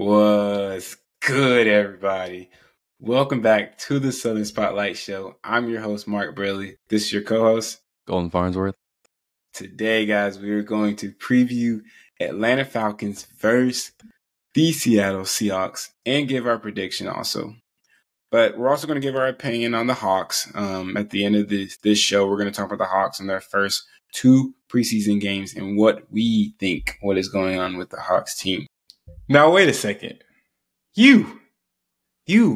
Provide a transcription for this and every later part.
What's good, everybody? Welcome back to the Southern Spotlight Show. I'm your host, Mark Briley. This is your co-host, Golden Farnsworth. Today, guys, we are going to preview Atlanta Falcons versus the Seattle Seahawks and give our prediction also. But we're also going to give our opinion on the Hawks. At the end of this show, we're going to talk about the Hawks and their first two preseason games and what we think, what is going on with the Hawks team. Now, wait a second. You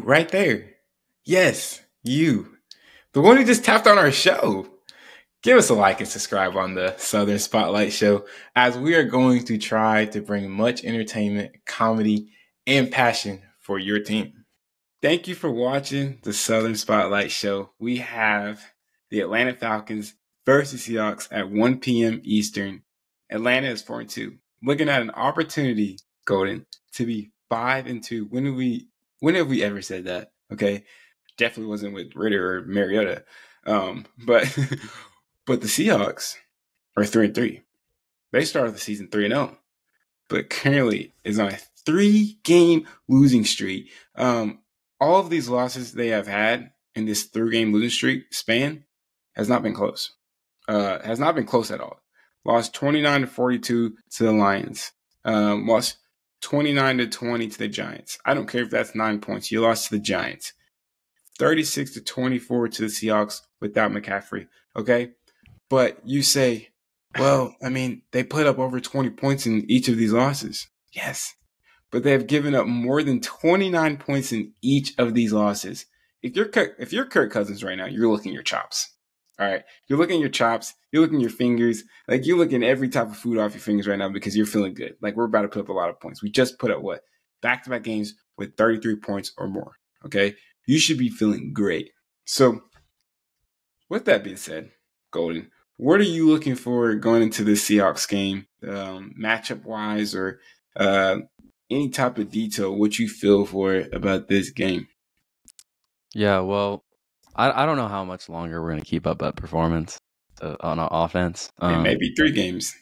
right there. Yes, you. The one who just tapped on our show. Give us a like and subscribe on the Southern Spotlight Show as we are going to try to bring much entertainment, comedy, and passion for your team. Thank you for watching the Southern Spotlight Show. We have the Atlanta Falcons versus Seahawks at 1 p.m. Eastern. Atlanta is 4-2. Looking at an opportunity, Golden, to be 5-2. When have we ever said that? Okay. Definitely wasn't with Ritter or Mariota. But the Seahawks are 3-3. They started the season 3-0, but currently is on a 3-game losing streak. All of these losses they have had in this 3-game losing streak span has not been close. Has not been close at all. Lost 29-42 to the Lions. Lost 29-20 to the Giants. I don't care if that's 9 points. You lost to the Giants. 36-24 to the Seahawks without McCaffrey. Okay? But you say, well, I mean, they put up over 20 points in each of these losses. Yes. But they have given up more than 29 points in each of these losses. If you're Kirk Cousins right now, you're licking your chops. All right. You're looking at your chops. You're looking at your fingers. Like, you're looking every type of food off your fingers right now because you're feeling good. Like, we're about to put up a lot of points. We just put up what? Back-to-back games with 33 points or more. Okay? You should be feeling great. So, with that being said, Golden, what are you looking for going into this Seahawks game, matchup-wise or any type of detail, what you feel for about this game? Yeah, well, I don't know how much longer we're going to keep up that performance on our offense. It may be 3 games.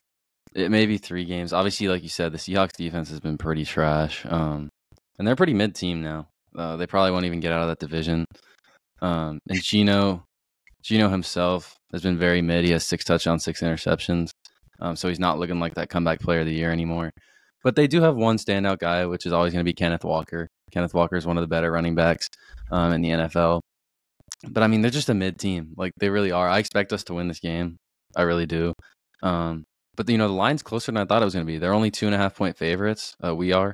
It may be 3 games. Obviously, like you said, the Seahawks defense has been pretty trash, and they're pretty mid-team now. They probably won't even get out of that division. And Gino himself has been very mid. He has 6 touchdowns, 6 interceptions. So he's not looking like that comeback player of the year anymore. But they do have one standout guy, which is always going to be Kenneth Walker. Kenneth Walker is one of the better running backs in the NFL. But, I mean, they're just a mid-team. Like, they really are. I expect us to win this game. I really do. But, the line's closer than I thought it was going to be. They're only 2.5-point favorites. We are,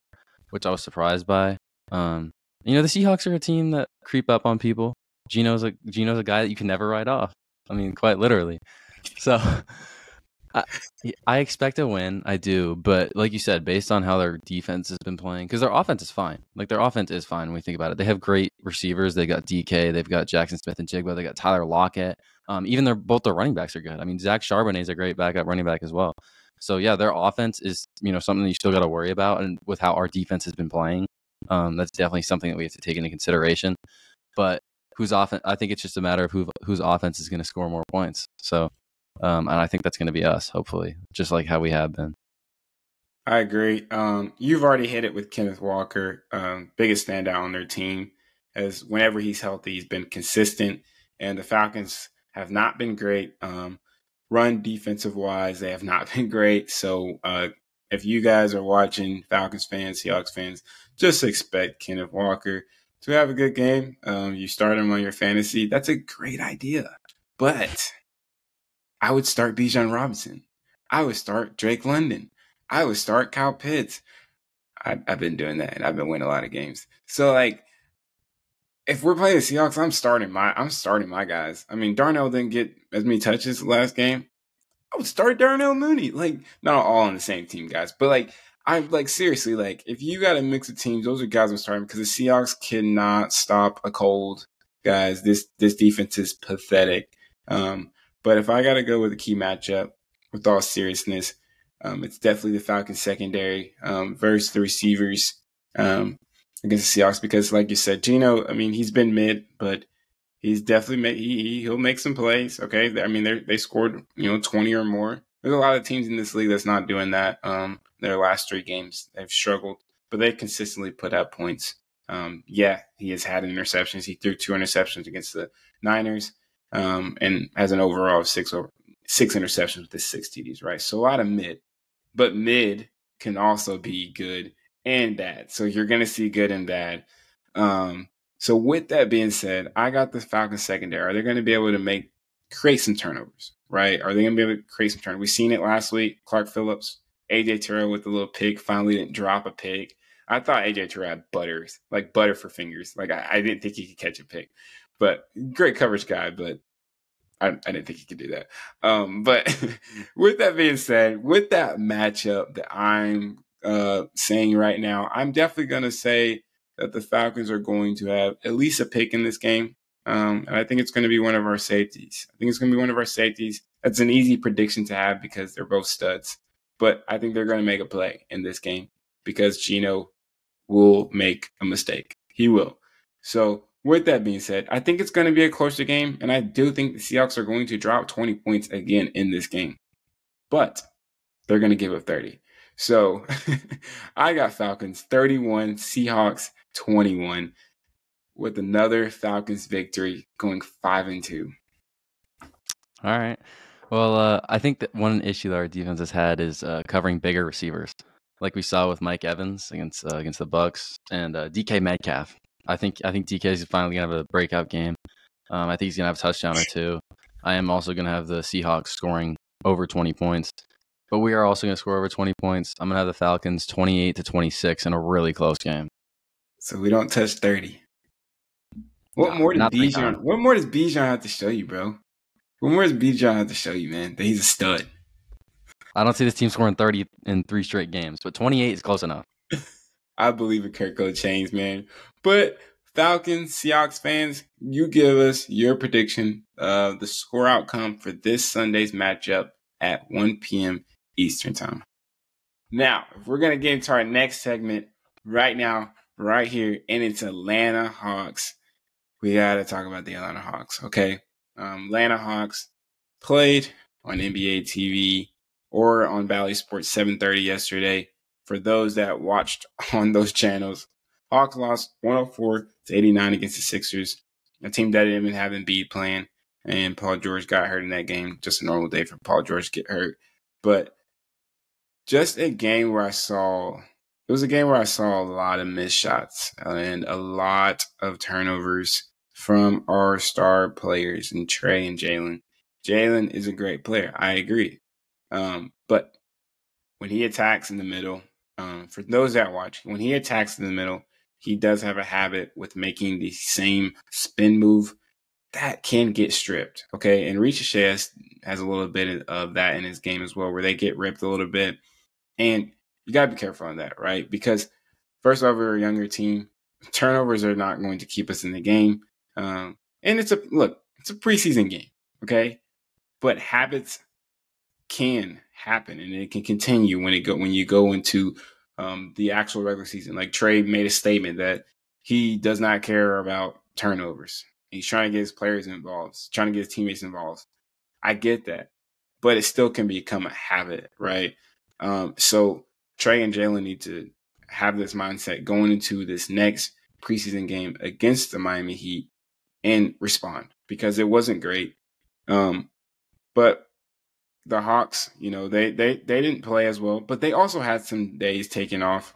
which I was surprised by. The Seahawks are a team that creep up on people. Gino's a guy that you can never write off. I mean, quite literally. So I expect a win. I do. But like you said, based on how their defense has been playing, because their offense is fine. Like, their offense is fine when we think about it. They have great receivers. They got DK. They've got Jackson Smith and Jigba. They got Tyler Lockett. Even both their running backs are good. I mean, Zach Charbonnet is a great backup running back as well. So, yeah, their offense is, something you still got to worry about. And with how our defense has been playing, that's definitely something that we have to take into consideration. But whose offense? I think it's just a matter of whose offense is going to score more points. So, and I think that's going to be us, hopefully, just like how we have been. I agree. You've already hit it with Kenneth Walker, biggest standout on their team. As whenever he's healthy, he's been consistent, and the Falcons have not been great. Run defensive wise, they have not been great. So if you guys are watching, Falcons fans, Seahawks fans, just expect Kenneth Walker to have a good game. You start him on your fantasy. That's a great idea. But I would start Bijan Robinson. I would start Drake London. I would start Kyle Pitts. I've been doing that, and I've been winning a lot of games. So, like, if we're playing the Seahawks, I'm starting my guys. I mean, Darnell didn't get as many touches last game. I would start Darnell Mooney. Like, not all on the same team, guys, but seriously, like, if you got a mix of teams, those are guys I'm starting because the Seahawks cannot stop a cold, guys. This defense is pathetic. But if I got to go with a key matchup, with all seriousness, it's definitely the Falcons secondary versus the receivers against the Seahawks because, like you said, Gino, I mean, he's been mid, but he's definitely he'll make some plays. Okay, I mean, they scored 20 or more. There's a lot of teams in this league that's not doing that. Their last 3 games, they've struggled. but they consistently put up points. Yeah, he has had interceptions. He threw 2 interceptions against the Niners, and has an overall of 6 interceptions with his 6 TDs, right? So a lot of mid, but mid can also be good and bad. So you're going to see good and bad. So with that being said, I got the Falcons secondary. Are they going to be able to create some turnovers, right? Are they going to be able to create some turnovers? We've seen it last week. Clark Phillips, AJ Terrell with the little pick, finally didn't drop a pick. I thought AJ Terrell had butter for fingers. Like I didn't think he could catch a pick, but great coverage guy, but I didn't think he could do that. But with that being said, with that matchup that I'm saying right now, I'm definitely going to say that the Falcons are going to have at least a pick in this game. And I think it's going to be one of our safeties. That's an easy prediction to have because they're both studs. But I think they're going to make a play in this game because Geno will make a mistake. He will. So with that being said, I think it's going to be a closer game. And I do think the Seahawks are going to drop 20 points again in this game. But they're going to give up 30. So I got Falcons 31, Seahawks 21, with another Falcons victory going 5-2. All right. Well, I think that one issue that our defense has had is covering bigger receivers, like we saw with Mike Evans against the Bucks and DK Metcalf. I think DK is finally gonna have a breakout game. I think he's gonna have a touchdown or two. I am also gonna have the Seahawks scoring over 20 points, but we are also gonna score over 20 points. I'm gonna have the Falcons 28-26 in a really close game. So we don't touch 30. What more does Bijan have to show you, bro? What more does Bijan have to show you, man? That he's a stud. I don't see this team scoring 30 in 3 straight games, but 28 is close enough. I believe in Kirk Chains, man. But Falcons, Seahawks fans, you give us your prediction of the score outcome for this Sunday's matchup at 1 p.m. Eastern Time. Now, if we're going to get into our next segment right now, right here, and it's Atlanta Hawks, we got to talk about the Atlanta Hawks, okay? Atlanta Hawks played on NBA TV or on Valley Sports 7:30 yesterday. For those that watched on those channels, Hawks lost 104-89 against the Sixers, a team that didn't even have Embiid playing, and Paul George got hurt in that game. Just a normal day for Paul George to get hurt. But just a game where I saw a lot of missed shots and a lot of turnovers from our star players in Trey and Jalen. Jalen is a great player. I agree. But when he attacks in the middle, for those that watch, when he attacks in the middle, he does have a habit with making the same spin move that can get stripped. Okay. And Ricochet has a little bit of that in his game as well, where they get ripped a little bit. And you got to be careful on that, right? Because first off, we're a younger team. Turnovers are not going to keep us in the game. And it's a preseason game, okay? But habits can happen and it can continue when you go into the actual regular season. Like Trey made a statement that he does not care about turnovers. He's trying to get his players involved, trying to get his teammates involved. I get that, but it still can become a habit, right? So Trey and Jalen need to have this mindset going into this next preseason game against the Miami Heat and respond, because it wasn't great. But the Hawks, they didn't play as well, but they also had some days taken off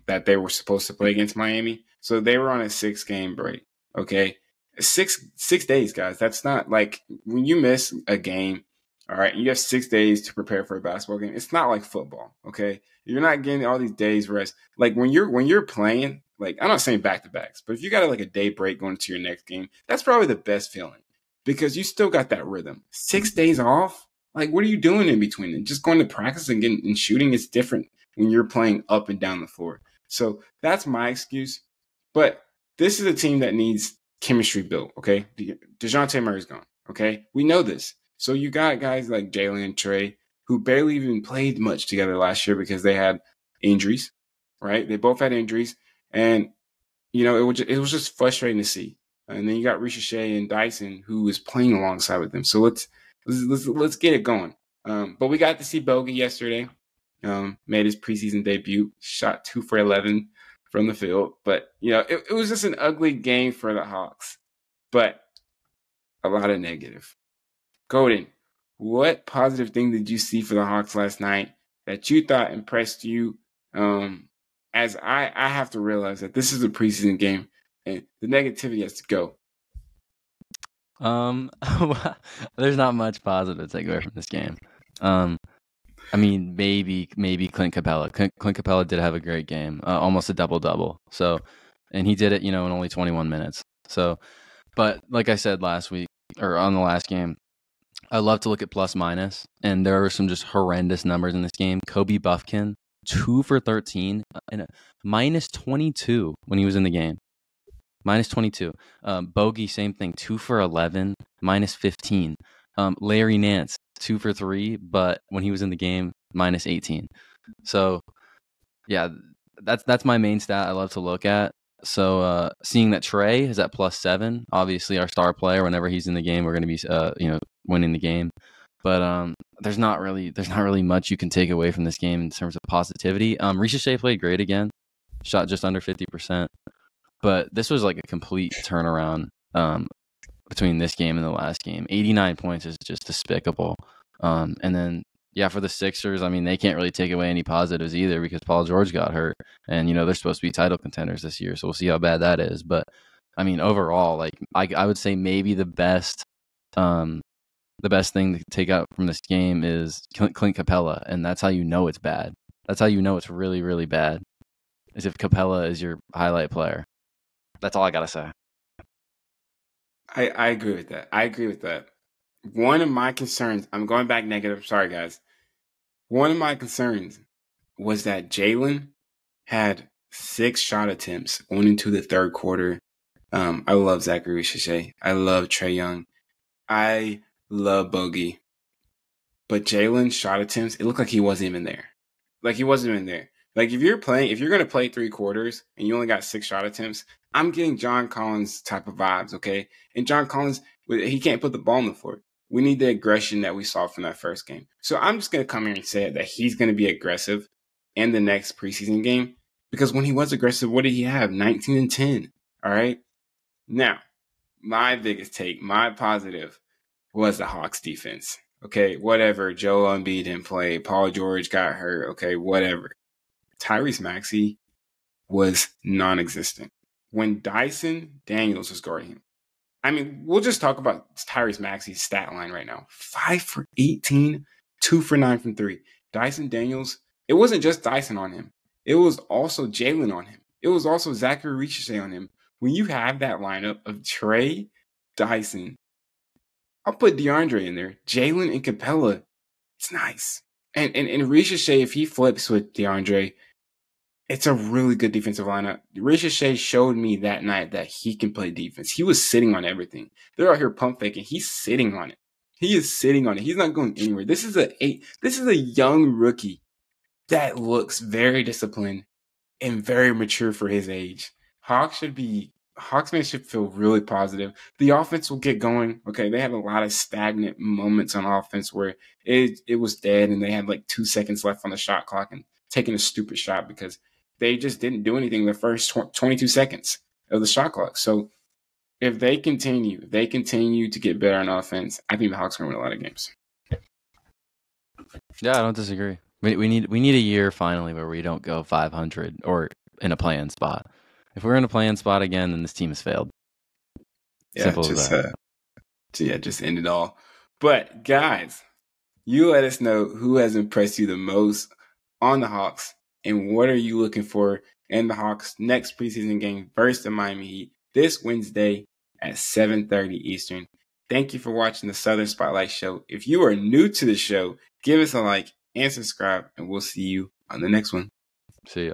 that they were supposed to play against Miami. So they were on a 6-game break. Okay. Six days, guys. That's not like when you miss a game. All right. You have 6 days to prepare for a basketball game. It's not like football. Okay. You're not getting all these days rest. Like when you're playing, like I'm not saying back to backs, but if you got like a day break going to your next game, that's probably the best feeling because you still got that rhythm. 6 days off. Like, what are you doing in between? And just going to practice and shooting is different when you're playing up and down the floor. So that's my excuse. But this is a team that needs chemistry built, okay? DeJounte Murray's gone, okay? We know this. So you got guys like Jalen and Trey who barely even played much together last year because they had injuries, right? They both had injuries. And, it was just frustrating to see. And then you got Ricochet and Dyson who is playing alongside with them. So let's get it going. But we got to see Bogi yesterday. Made his preseason debut, shot 2 for 11 from the field. But, it was just an ugly game for the Hawks. But a lot of negative. Golden, what positive thing did you see for the Hawks last night that you thought impressed you? As I have to realize that this is a preseason game and the negativity has to go. There's not much positive to take away from this game. I mean, maybe Clint Capella. Clint Capella did have a great game, almost a double-double. So, and he did it, in only 21 minutes. So, but like I said last week, or on the last game, I love to look at plus minus, and there were some just horrendous numbers in this game. Kobe Buffkin, 2 for 13, and minus 22 when he was in the game. Minus 22. Bogi, same thing, 2 for 11, minus 15. Larry Nance, 2 for 3, but when he was in the game, minus 18. So, yeah, that's my main stat I love to look at. So, seeing that Trey is at plus 7, obviously our star player. Whenever he's in the game, we're going to be, winning the game. But there's not really much you can take away from this game in terms of positivity. Ricochet played great again, shot just under 50%. But this was like a complete turnaround between this game and the last game. 89 points is just despicable. And then, for the Sixers, I mean, they can't really take away any positives either because Paul George got hurt. And, they're supposed to be title contenders this year. So we'll see how bad that is. But, I mean, overall, like, I would say maybe the best thing to take out from this game is Clint Capella. And that's how you know it's bad. That's how you know it's really, really bad, is if Capella is your highlight player. That's all I got to say. I agree with that. One of my concerns, I'm going back negative. Sorry, guys. One of my concerns was that Jalen had 6 shot attempts going into the third quarter. I love Zachary Ricochet. I love Trae Young. I love Bogi. But Jalen's shot attempts, it looked like he wasn't even there. Like if you're going to play 3 quarters and you only got 6 shot attempts, I'm getting John Collins type of vibes, okay? And John Collins, he can't put the ball on the floor. We need the aggression that we saw from that first game. So I'm just going to come here and say that he's going to be aggressive in the next preseason game because when he was aggressive, what did he have? 19 and 10, all right? Now, my biggest take, my positive was the Hawks defense. Okay, whatever. Joel Embiid didn't play. Paul George got hurt. Okay, whatever. Tyrese Maxey was non-existent when Dyson Daniels was guarding him. I mean, we'll just talk about Tyrese Maxey's stat line right now. 5 for 18, 2 for 9 from 3. Dyson Daniels, it wasn't just Dyson on him. It was also Jalen on him. It was also Zachary Ricochet on him. When you have that lineup of Trey, Dyson, I'll put DeAndre in there. Jalen and Capella, it's nice. And Ricochet, if he flips with DeAndre, it's a really good defensive lineup. Ricochet showed me that night that he can play defense. He was sitting on everything. They're out here pump faking. He's sitting on it. He is sitting on it. He's not going anywhere. This is a young rookie that looks very disciplined and very mature for his age. Hawksmen should feel really positive. The offense will get going. Okay, they have a lot of stagnant moments on offense where it was dead and they had like 2 seconds left on the shot clock and taking a stupid shot because they just didn't do anything the first 22 seconds of the shot clock. So if they continue to get better on offense, I think the Hawks are going to win a lot of games. Yeah, I don't disagree. We need a year finally where we don't go 500 or in a play-in spot. If we're in a play-in spot again, then this team has failed. Yeah, Simple as that. Just end it all. But guys, you let us know who has impressed you the most on the Hawks. And what are you looking for in the Hawks' next preseason game versus the Miami Heat this Wednesday at 7:30 Eastern? Thank you for watching the Southern Spotlight Show. If you are new to the show, give us a like and subscribe, and we'll see you on the next one. See ya.